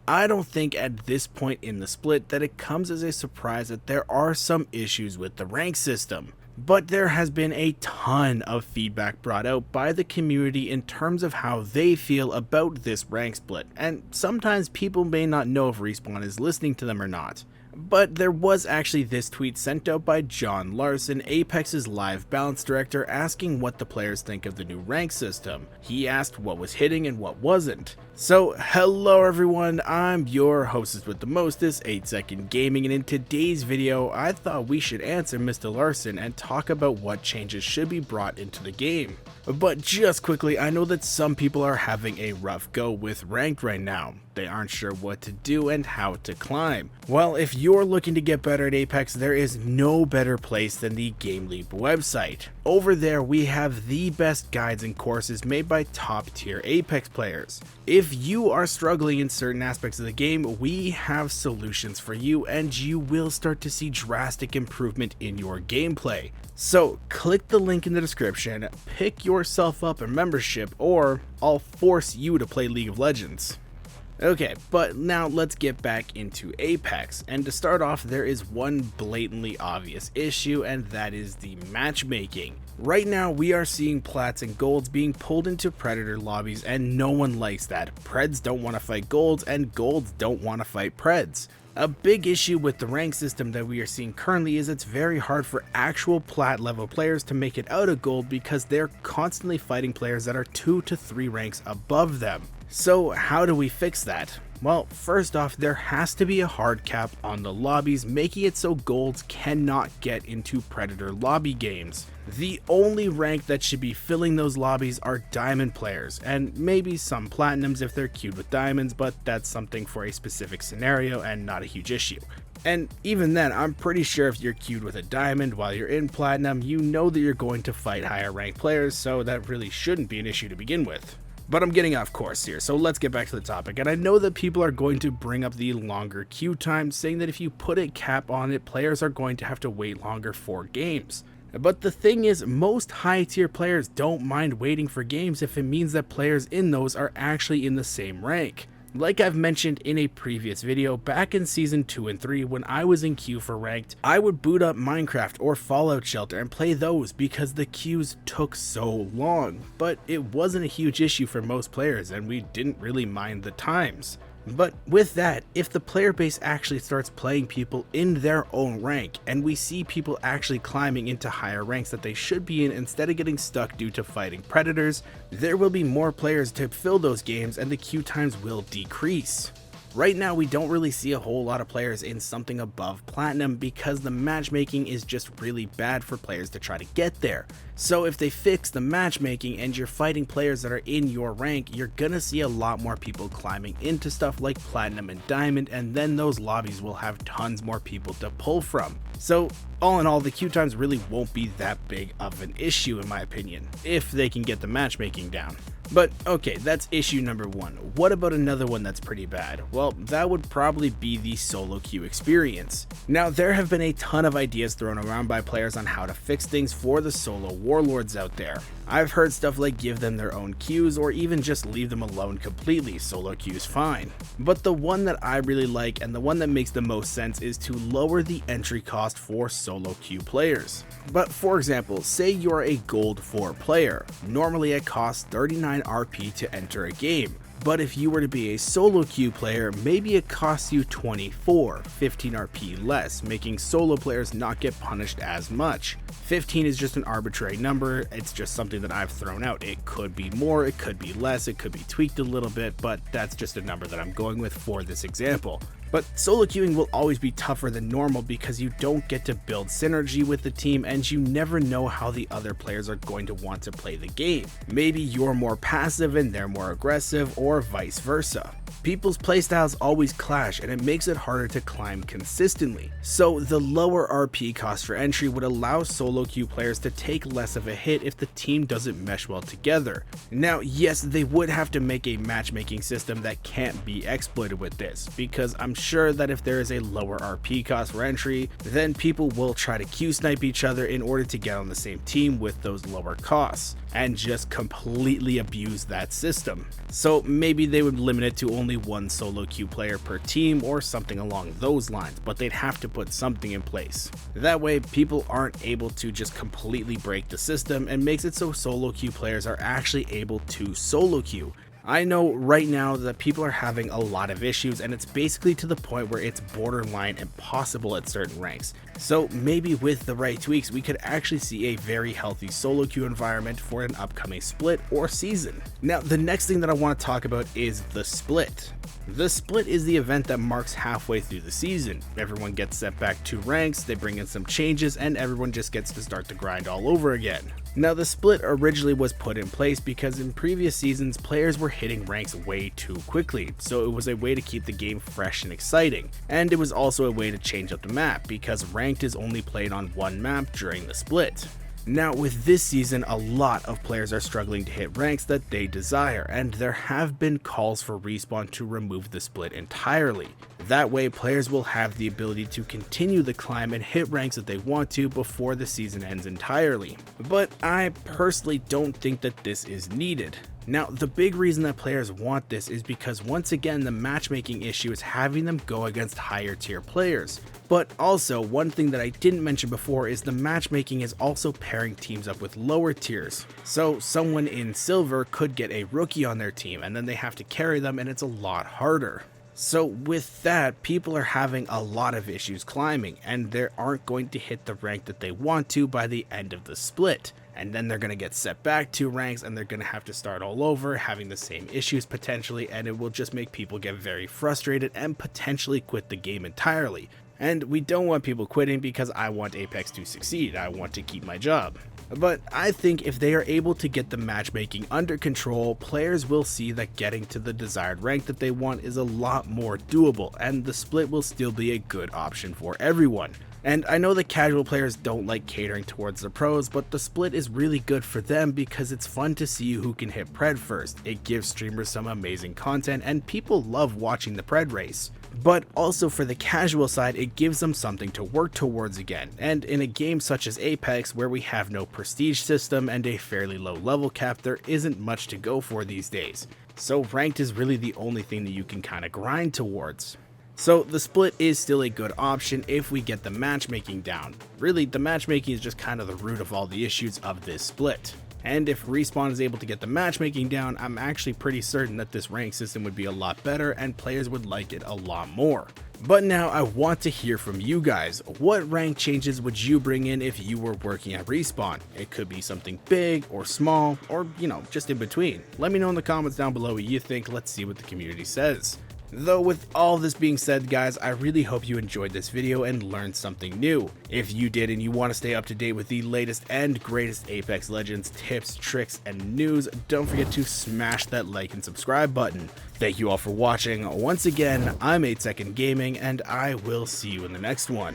I don't think at this point in the split that it comes as a surprise that there are some issues with the rank system. But there has been a ton of feedback brought out by the community in terms of how they feel about this rank split, and sometimes people may not know if Respawn is listening to them or not. But there was actually this tweet sent out by John Larson, Apex's live balance director, asking what the players think of the new rank system. He asked what was hitting and what wasn't. So hello everyone, I'm your hostess with the mostest, 8-Second Gaming, and in today's video I thought we should answer Mr. Larson and talk about what changes should be brought into the game. But just quickly, I know that some people are having a rough go with ranked right now. They aren't sure what to do and how to climb. Well, if you're looking to get better at Apex, there is no better place than the GameLeap website. Over there we have the best guides and courses made by top tier Apex players. If you are struggling in certain aspects of the game, we have solutions for you and you will start to see drastic improvement in your gameplay. So click the link in the description, pick yourself up a membership, or I'll force you to play League of Legends. Okay, but now let's get back into Apex, and to start off there is one blatantly obvious issue, and that is the matchmaking. Right now we are seeing plats and golds being pulled into predator lobbies and no one likes that. Preds don't want to fight golds and golds don't want to fight preds. A big issue with the rank system that we are seeing currently is it's very hard for actual plat level players to make it out of gold because they're constantly fighting players that are 2 to 3 ranks above them. So how do we fix that? Well, first off, there has to be a hard cap on the lobbies, making it so golds cannot get into predator lobby games. The only rank that should be filling those lobbies are diamond players, and maybe some platinums if they're queued with diamonds, but that's something for a specific scenario and not a huge issue. And even then, I'm pretty sure if you're queued with a diamond while you're in platinum, you know that you're going to fight higher ranked players, so that really shouldn't be an issue to begin with. But I'm getting off course here, so let's get back to the topic. And I know that people are going to bring up the longer queue time, saying that if you put a cap on it, players are going to have to wait longer for games. But the thing is, most high tier players don't mind waiting for games if it means that players in those are actually in the same rank. Like I've mentioned in a previous video, back in season 2 and 3 when I was in queue for ranked, I would boot up Minecraft or Fallout Shelter and play those because the queues took so long, but it wasn't a huge issue for most players and we didn't really mind the times. But with that, if the player base actually starts playing people in their own rank and we see people actually climbing into higher ranks that they should be in instead of getting stuck due to fighting predators, there will be more players to fill those games and the queue times will decrease. Right now we don't really see a whole lot of players in something above platinum because the matchmaking is just really bad for players to try to get there. So if they fix the matchmaking and you're fighting players that are in your rank, you're gonna see a lot more people climbing into stuff like platinum and diamond, and then those lobbies will have tons more people to pull from. So all in all, the queue times really won't be that big of an issue in my opinion, if they can get the matchmaking down. But okay, that's issue number 1. What about another one that's pretty bad? Well, that would probably be the solo queue experience. Now, there have been a ton of ideas thrown around by players on how to fix things for the solo warlords out there. I've heard stuff like give them their own queues or even just leave them alone completely, solo queues fine. But the one that I really like and the one that makes the most sense is to lower the entry cost for solo queue players. But for example, say you're a gold 4 player, normally it costs 39 RP to enter a game. But if you were to be a solo queue player, maybe it costs you 24, 15 RP less, making solo players not get punished as much. 15 is just an arbitrary number, it's just something that I've thrown out. It could be more, it could be less, it could be tweaked a little bit, but that's just a number that I'm going with for this example. But solo queuing will always be tougher than normal because you don't get to build synergy with the team and you never know how the other players are going to want to play the game. Maybe you're more passive and they're more aggressive, or vice versa. People's playstyles always clash and it makes it harder to climb consistently. So the lower RP cost for entry would allow solo queue players to take less of a hit if the team doesn't mesh well together. Now yes, they would have to make a matchmaking system that can't be exploited with this, because I'm sure that if there is a lower RP cost for entry, then people will try to queue snipe each other in order to get on the same team with those lower costs, and just completely abuse that system. So maybe they would limit it to only only one solo queue player per team or something along those lines, but they'd have to put something in place. That way, people aren't able to just completely break the system, and makes it so solo queue players are actually able to solo queue. I know right now that people are having a lot of issues, and it's basically to the point where it's borderline impossible at certain ranks. So maybe with the right tweaks, we could actually see a very healthy solo queue environment for an upcoming split or season. Now, the next thing that I want to talk about is the split. The split is the event that marks halfway through the season. Everyone gets set back 2 ranks, they bring in some changes, and everyone just gets to start the grind all over again. Now, the split originally was put in place because in previous seasons, players were hitting ranks way too quickly, so it was a way to keep the game fresh and exciting. And it was also a way to change up the map, because ranked is only played on one map during the split. Now, with this season, a lot of players are struggling to hit ranks that they desire, and there have been calls for Respawn to remove the split entirely. That way, players will have the ability to continue the climb and hit ranks that they want to before the season ends entirely. But I personally don't think that this is needed. Now, the big reason that players want this is because once again, the matchmaking issue is having them go against higher tier players. But also, one thing that I didn't mention before is the matchmaking is also pairing teams up with lower tiers. So someone in silver could get a rookie on their team, and then they have to carry them, and it's a lot harder. So with that, people are having a lot of issues climbing, and they aren't going to hit the rank that they want to by the end of the split. And then they're going to get set back 2 ranks, and they're going to have to start all over, having the same issues potentially, and it will just make people get very frustrated and potentially quit the game entirely. And we don't want people quitting, because I want Apex to succeed. I want to keep my job. But I think if they are able to get the matchmaking under control, players will see that getting to the desired rank that they want is a lot more doable, and the split will still be a good option for everyone. And I know that casual players don't like catering towards the pros, but the split is really good for them because it's fun to see who can hit pred first. It gives streamers some amazing content, and people love watching the pred race. But also for the casual side, it gives them something to work towards again, and in a game such as Apex, where we have no prestige system and a fairly low level cap, there isn't much to go for these days. So ranked is really the only thing that you can kind of grind towards. So the split is still a good option if we get the matchmaking down. Really, the matchmaking is just kind of the root of all the issues of this split. And if Respawn is able to get the matchmaking down, I'm actually pretty certain that this rank system would be a lot better and players would like it a lot more. But now I want to hear from you guys. What rank changes would you bring in if you were working at Respawn? It could be something big or small, or just in between. Let me know in the comments down below what you think. Let's see what the community says. Though with all this being said, guys, I really hope you enjoyed this video and learned something new. If you did and you want to stay up to date with the latest and greatest Apex Legends tips, tricks, and news, don't forget to smash that like and subscribe button. Thank you all for watching. Once again, I'm 8 Second Gaming, and I will see you in the next one.